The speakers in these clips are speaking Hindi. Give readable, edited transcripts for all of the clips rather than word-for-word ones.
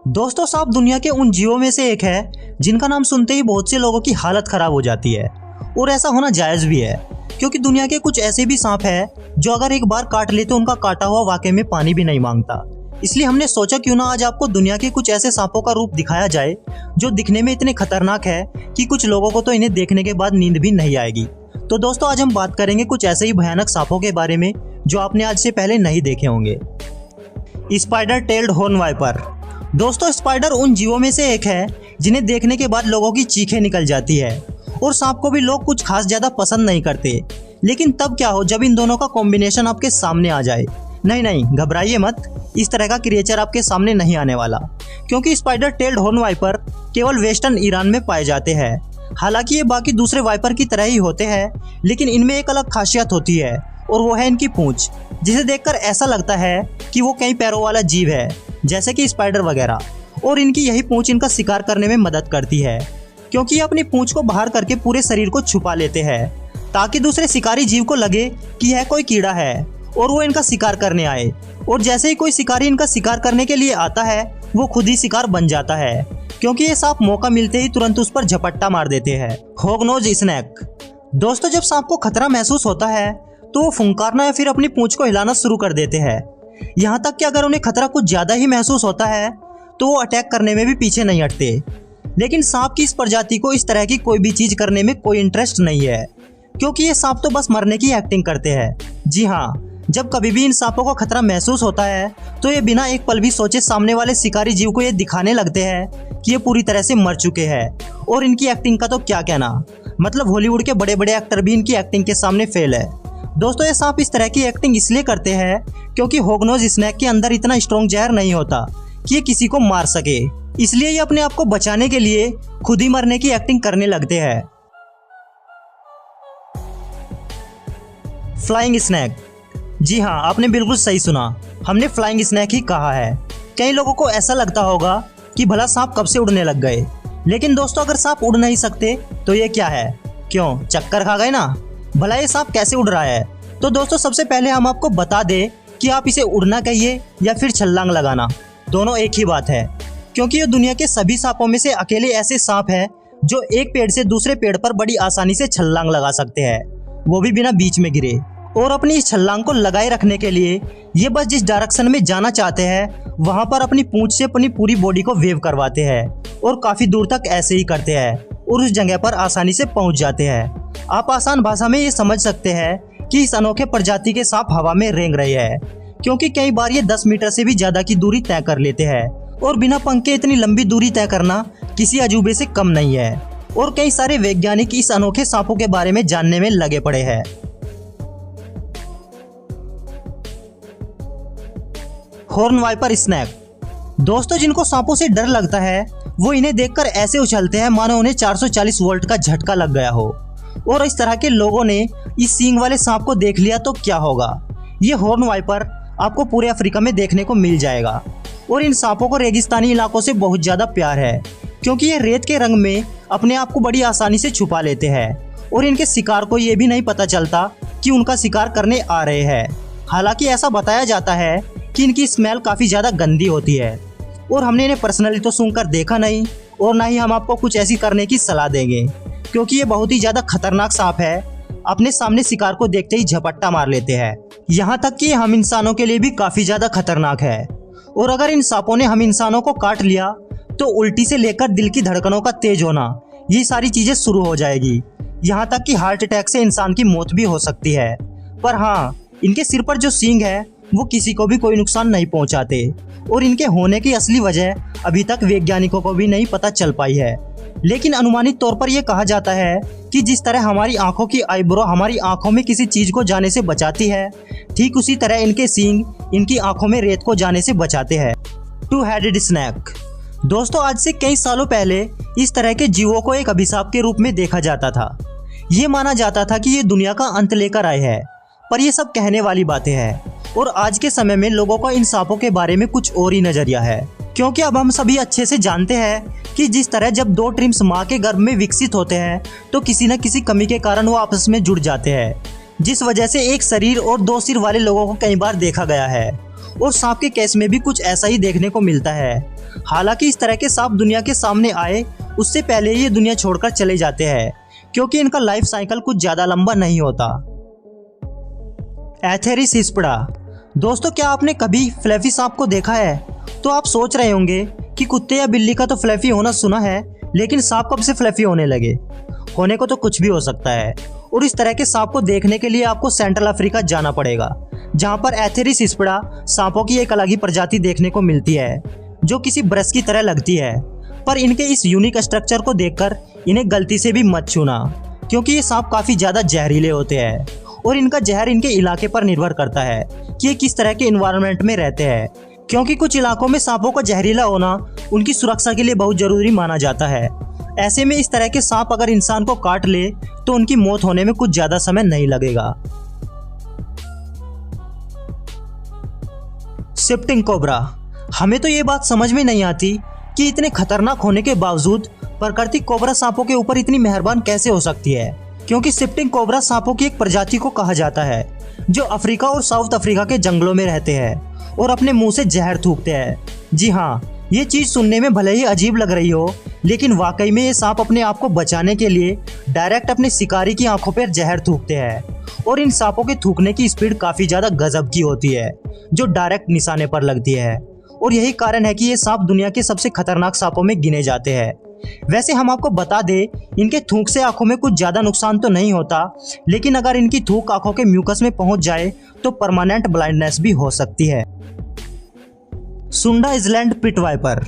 दोस्तों, सांप दुनिया के उन जीवों में से एक है जिनका नाम सुनते ही बहुत से लोगों की हालत खराब हो जाती है। और ऐसा होना जायज़ भी है, क्योंकि दुनिया के कुछ ऐसे भी सांप हैं जो अगर एक बार काट ले तो उनका काटा हुआ वाकई में पानी भी नहीं मांगता। इसलिए हमने सोचा क्यों ना आज आपको दुनिया के कुछ ऐसे सांपों का रूप दिखाया जाए जो दिखने में इतने खतरनाक है कि कुछ लोगों को तो इन्हें देखने के बाद नींद भी नहीं आएगी। तो दोस्तों, आज हम बात करेंगे कुछ ऐसे ही भयानक सांपों के बारे में जो आपने आज से पहले नहीं देखे होंगे। Spider tailed horn viper. दोस्तों, स्पाइडर उन जीवों में से एक है जिन्हें देखने के बाद लोगों की चीखें निकल जाती है। और सांप को भी लोग कुछ खास ज्यादा पसंद नहीं करते, लेकिन तब क्या हो जब इन दोनों का कॉम्बिनेशन आपके सामने आ जाए। नहीं, घबराइए मत, इस तरह का क्रिएचर आपके सामने नहीं आने वाला, क्योंकि स्पाइडर टेल्ड हॉर्न वाइपर केवल वेस्टर्न ईरान में पाए जाते हैं। हालांकि ये बाकी दूसरे वाइपर की तरह ही होते हैं, लेकिन इनमें एक अलग खासियत होती है और वो है इनकी पूंछ, जिसे देखकर ऐसा लगता है कि वो कई पैरों वाला जीव है, जैसे कि स्पाइडर वगैरह। और इनकी यही पूंछ इनका शिकार करने में मदद करती है, क्योंकि ये अपनी पूंछ को बाहर करके पूरे शरीर को छुपा लेते हैं ताकि दूसरे शिकारी जीव को लगे कि यह कोई कीड़ा है और वो इनका शिकार करने आए। और जैसे ही कोई शिकारी इनका शिकार करने के लिए आता है, वो खुद ही शिकार बन जाता है, क्योंकि ये सांप मौका मिलते ही तुरंत उस पर झपट्टा मार देते हैं। हॉगनोज स्नेक। दोस्तों, जब सांप को खतरा महसूस होता है तो वो फुंकारना या फिर अपनी पूंछ को हिलाना शुरू कर देते हैं। यहाँ तक कि अगर उन्हें खतरा कुछ ज्यादा ही महसूस होता है तो वो अटैक करने में भी पीछे नहीं हटते। लेकिन सांप की इस प्रजाति को इस तरह की कोई भी चीज करने में कोई इंटरेस्ट नहीं है, क्योंकि ये सांप तो बस मरने की एक्टिंग करते हैं। जी हाँ, जब कभी भी इन सांपों को खतरा महसूस होता है तो ये बिना एक पल भी सोचे सामने वाले शिकारी जीव को ये दिखाने लगते हैं कि ये पूरी तरह से मर चुके हैं। और इनकी एक्टिंग का तो क्या कहना, मतलब हॉलीवुड के बड़े बड़े एक्टर भी इनकी एक्टिंग के सामने फेल है। दोस्तों, ये सांप इस तरह की एक्टिंग इसलिए करते हैं क्योंकि हॉगनोज स्नेक के अंदर इतना स्ट्रॉन्ग जहर नहीं होता कि ये किसी को मार सके, इसलिए ये अपने आप को बचाने के लिए खुद ही मरने की एक्टिंग करने लगते हैं। Flying snake. जी हाँ, आपने बिल्कुल सही सुना, हमने फ्लाइंग स्नेक ही कहा है। कई लोगों को ऐसा लगता होगा कि भला सांप कब से उड़ने लग गए, लेकिन दोस्तों, अगर सांप उड़ नहीं सकते तो ये क्या है? क्यों, चक्कर खा गए ना? भला ये सांप कैसे उड़ रहा है? तो दोस्तों, सबसे पहले हम आपको बता दें कि आप इसे उड़ना कहिए या फिर छलांग लगाना, दोनों एक ही बात है, क्योंकि ये दुनिया के सभी सांपों में से अकेले ऐसे सांप हैं जो एक पेड़ से दूसरे पेड़ पर बड़ी आसानी से छलांग लगा सकते हैं, वो भी बिना बीच में गिरे। और अपनी इस छलांग को लगाए रखने के लिए ये बस जिस डायरेक्शन में जाना चाहते हैं वहां पर अपनी पूंछ से अपनी पूरी बॉडी को वेव करवाते हैं और काफी दूर तक ऐसे ही करते हैं और उस जगह पर आसानी से पहुंच जाते हैं। आप आसान भाषा में ये समझ सकते हैं कि इस अनोखे प्रजाति के सांप हवा में रेंग रहे हैं, क्योंकि कई बार ये 10 मीटर से भी ज्यादा की दूरी तय कर लेते हैं। और बिना पंख के इतनी लंबी दूरी तय करना किसी अजूबे से कम नहीं है। और कई सारे वैज्ञानिक इस अनोखे सांपों के बारे में जानने में लगे पड़े हैं। Horn viper snake. दोस्तों, जिनको सांपों से डर लगता है वो इन्हें देखकर ऐसे उछलते हैं मानो उन्हें 440 वोल्ट का झटका लग गया हो। और इस तरह के लोगों ने इस सींग वाले सांप को देख लिया तो क्या होगा? ये हॉर्न वाइपर आपको पूरे अफ्रीका में देखने को मिल जाएगा। और इन सांपों को रेगिस्तानी इलाकों से बहुत ज्यादा प्यार है, क्योंकि ये रेत के रंग में अपने आप को बड़ी आसानी से छुपा लेते हैं और इनके शिकार को ये भी नहीं पता चलता कि उनका शिकार करने आ रहे हैं। हालांकि ऐसा बताया जाता है कि इनकी स्मेल काफी ज्यादा गंदी होती है और हमने इन्हें पर्सनली तो सूंघकर देखा नहीं और ना ही हम आपको कुछ ऐसी करने की सलाह देंगे, क्योंकि ये बहुत ही ज्यादा खतरनाक सांप है। अपने सामने शिकार को देखते ही झपट्टा मार लेते हैं, यहाँ तक कि हम इंसानों के लिए भी काफी ज्यादा खतरनाक है। और अगर इन सांपों ने हम इंसानों को काट लिया तो उल्टी से लेकर दिल की धड़कनों का तेज होना, ये सारी चीजें शुरू हो जाएगी, यहाँ तक कि हार्ट अटैक से इंसान की मौत भी हो सकती है। पर हाँ, इनके सिर पर जो सींग है वो किसी को भी कोई नुकसान नहीं पहुंचाते और इनके होने की असली वजह अभी तक वैज्ञानिकों को भी नहीं पता चल पाई है। लेकिन अनुमानित तौर पर यह कहा जाता है कि जिस तरह हमारी आंखों की आईब्रो हमारी आंखों में किसी चीज को जाने से बचाती है, ठीक उसी तरह इनके सींग इनकी आंखों में रेत को जाने से बचाते हैं। Two headed snake. दोस्तों, आज से कई सालों पहले इस तरह के जीवों को एक अभिशाप के रूप में देखा जाता था। ये माना जाता था कि ये दुनिया का अंत लेकर आए हैं, पर ये सब कहने वाली बातें हैं। और आज के समय में लोगों का इन सांपों के बारे में कुछ और ही नजरिया है, क्योंकि अब हम सभी अच्छे से जानते हैं कि जिस तरह जब 2 ट्रिम्स माँ के गर्भ में विकसित होते हैं तो किसी न किसी कमी के कारण वो आपस में जुड़ जाते हैं, जिस वजह से एक शरीर और 2 सिर वाले लोगों को कई बार देखा गया है। और सांप के केस में भी कुछ ऐसा ही देखने को मिलता है। हालांकि इस तरह के सांप दुनिया के सामने आए उससे पहले ही ये दुनिया छोड़कर चले जाते हैं, क्योंकि इनका लाइफ साइकिल कुछ ज्यादा लंबा नहीं होता। एथेरिस हिस्पड़ा। दोस्तों, क्या आपने कभी फ्लैफी सांप को देखा है? तो आप सोच रहे होंगे कि कुत्ते या बिल्ली का तो फ्लैफी होना सुना है, लेकिन सांप कब से फ्लैफी होने लगे? होने को तो कुछ भी हो सकता है। और इस तरह के सांप को देखने के लिए आपको सेंट्रल अफ्रीका जाना पड़ेगा, जहां पर एथेरिस हिस्पड़ा सांपों की एक अलग ही प्रजाति देखने को मिलती है, जो किसी ब्रश की तरह लगती है। पर इनके इस यूनिक स्ट्रक्चर को देखकर इन्हें गलती से भी मत छूना, क्योंकि ये सांप काफी ज्यादा जहरीले होते हैं और इनका जहर इनके इलाके पर निर्भर करता है कि ये किस तरह के इन्वायरमेंट में रहते हैं, क्योंकि कुछ इलाकों में सांपों का जहरीला होना उनकी सुरक्षा के लिए बहुत जरूरी माना जाता है। ऐसे में इस तरह के सांप अगर इंसान को काट ले तो उनकी मौत होने में कुछ ज्यादा समय नहीं लगेगा। Shifting cobra. हमें तो ये बात समझ में नहीं आती कि इतने खतरनाक होने के बावजूद प्रकृति कोबरा सांपों के ऊपर इतनी मेहरबान कैसे हो सकती है, क्योंकि शिफ्टिंग कोबरा सांपों की एक प्रजाति को कहा जाता है जो अफ्रीका और साउथ अफ्रीका के जंगलों में रहते हैं और अपने मुंह से जहर थूकते हैं। जी हाँ, ये चीज सुनने में भले ही अजीब लग रही हो, लेकिन वाकई में ये सांप अपने आप को बचाने के लिए डायरेक्ट अपने शिकारी की आंखों पर जहर थूकते हैं। और इन सांपों के थूकने की स्पीड काफी ज्यादा गजब की होती है, जो डायरेक्ट निशाने पर लगती है। और यही कारण है कि ये सांप दुनिया के सबसे खतरनाक सांपों में गिने जाते हैं। वैसे हम आपको बता दें, इनके थूक से आंखों में कुछ ज्यादा नुकसान तो नहीं होता, लेकिन अगर इनकी थूक आंखों के म्यूकस में पहुंच जाए तो परमानेंट ब्लाइंडनेस भी हो सकती है। सुंडा आइलैंड पिट वाइपर।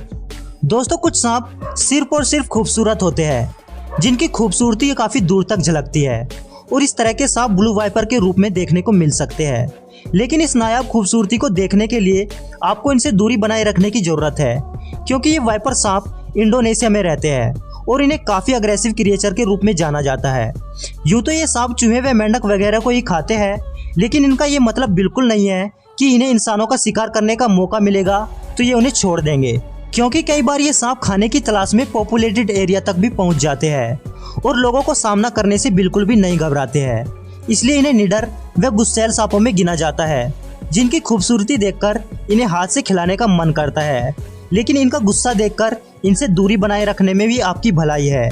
दोस्तों, कुछ सांप सिर्फ और सिर्फ खूबसूरत होते हैं, जिनकी खूबसूरती काफी दूर तक झलकती है, और इस तरह के सांप ब्लू वाइपर के रूप में देखने को मिल सकते हैं। लेकिन इस नायाब खूबसूरती को देखने के लिए आपको इनसे दूरी बनाए रखने की जरूरत है, क्योंकि ये वाइपर सांप इंडोनेशिया में रहते हैं और इन्हें काफी अग्रेसिव क्रिएचर के रूप में जाना जाता है। यूं तो ये सांप चूहे व मेंढक वगैरह को ही खाते हैं, लेकिन इनका ये मतलब बिल्कुल नहीं है कि इन्हें इंसानों का शिकार करने का मौका मिलेगा तो ये उन्हें छोड़ देंगे, क्योंकि कई बार ये सांप खाने की तलाश में पॉपुलेटेड एरिया तक भी पहुंच जाते हैं और लोगों को सामना करने से बिल्कुल भी नहीं घबराते हैं। इसलिए इन्हें निडर व गुस्सैल सांपों में गिना जाता है, जिनकी खूबसूरती देखकर इन्हें हाथ से खिलाने का मन करता है। लेकिन इनका गुस्सा देखकर इनसे दूरी बनाए रखने में भी आपकी भलाई है,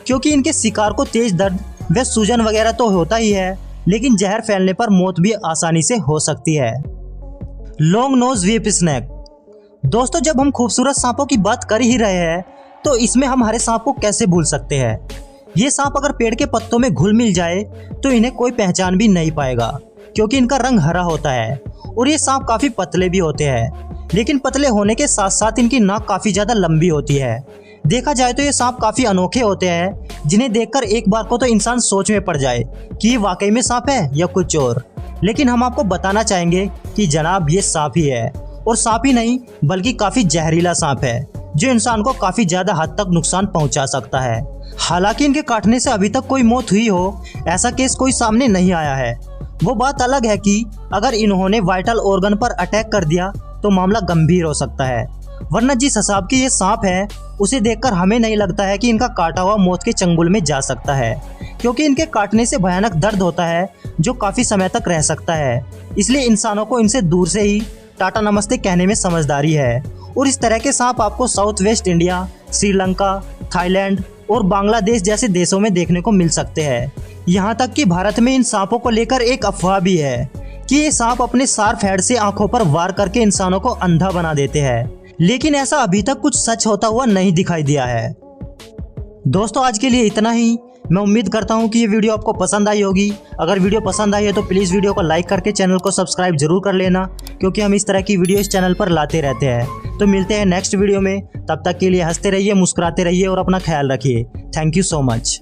क्योंकि इनके शिकार को तेज दर्द व सूजन वगैरह तो होता ही है, लेकिन जहर फैलने पर मौत भी आसानी से हो सकती है। Long nose whip snake. दोस्तों, जब हम खूबसूरत सांपों की बात कर ही रहे हैं तो इसमें हम हरे सांप को कैसे भूल सकते हैं। ये सांप अगर पेड़ के पत्तों में घुल मिल जाए तो इन्हें कोई पहचान भी नहीं पाएगा, क्योंकि इनका रंग हरा होता है। और ये सांप काफी पतले भी होते हैं, लेकिन पतले होने के साथ साथ इनकी नाक काफी ज्यादा लंबी होती है। देखा जाए तो ये सांप काफी अनोखे होते हैं, जिन्हें देखकर एक बार को तो इंसान सोच में पड़ जाए कि ये वाकई में सांप है या कुछ और। लेकिन हम आपको बताना चाहेंगे कि जनाब, ये सांप ही है, और सांप ही नहीं बल्कि काफी जहरीला सांप है, जो इंसान को काफी ज्यादा हद तक नुकसान पहुंचा सकता है। हालांकि इनके काटने से अभी तक कोई मौत हुई हो, ऐसा केस कोई सामने नहीं आया है। वो बात अलग है कि अगर इन्होंने वाइटल ऑर्गन पर अटैक कर दिया तो मामला गंभीर हो सकता है, वरना जिस हिसाब की ये सांप है उसे देखकर हमें नहीं लगता है कि इनका काटा हुआ मौत के चंगुल में जा सकता है, क्योंकि इनके काटने से भयानक दर्द होता है जो काफी समय तक रह सकता है। इसलिए इंसानों को इनसे दूर से ही टाटा नमस्ते कहने में समझदारी है। और इस तरह के सांप आपको south west India, Sri Lanka, Thailand और बांग्लादेश जैसे देशों में देखने को मिल सकते हैं। यहाँ तक कि भारत में इन सांपों को लेकर एक अफवाह भी है कि ये सांप अपने शार्प हेड से आंखों पर वार करके इंसानों को अंधा बना देते हैं, लेकिन ऐसा अभी तक कुछ सच होता हुआ नहीं दिखाई दिया है। दोस्तों, आज के लिए इतना ही। मैं उम्मीद करता हूँ कि ये वीडियो आपको पसंद आई होगी। अगर वीडियो पसंद आई है तो प्लीज़ वीडियो को लाइक करके चैनल को सब्सक्राइब जरूर कर लेना, क्योंकि हम इस तरह की वीडियो इस चैनल पर लाते रहते हैं। तो मिलते हैं नेक्स्ट वीडियो में, तब तक के लिए हंसते रहिए, मुस्कुराते रहिए और अपना ख्याल रखिए। Thank you so much.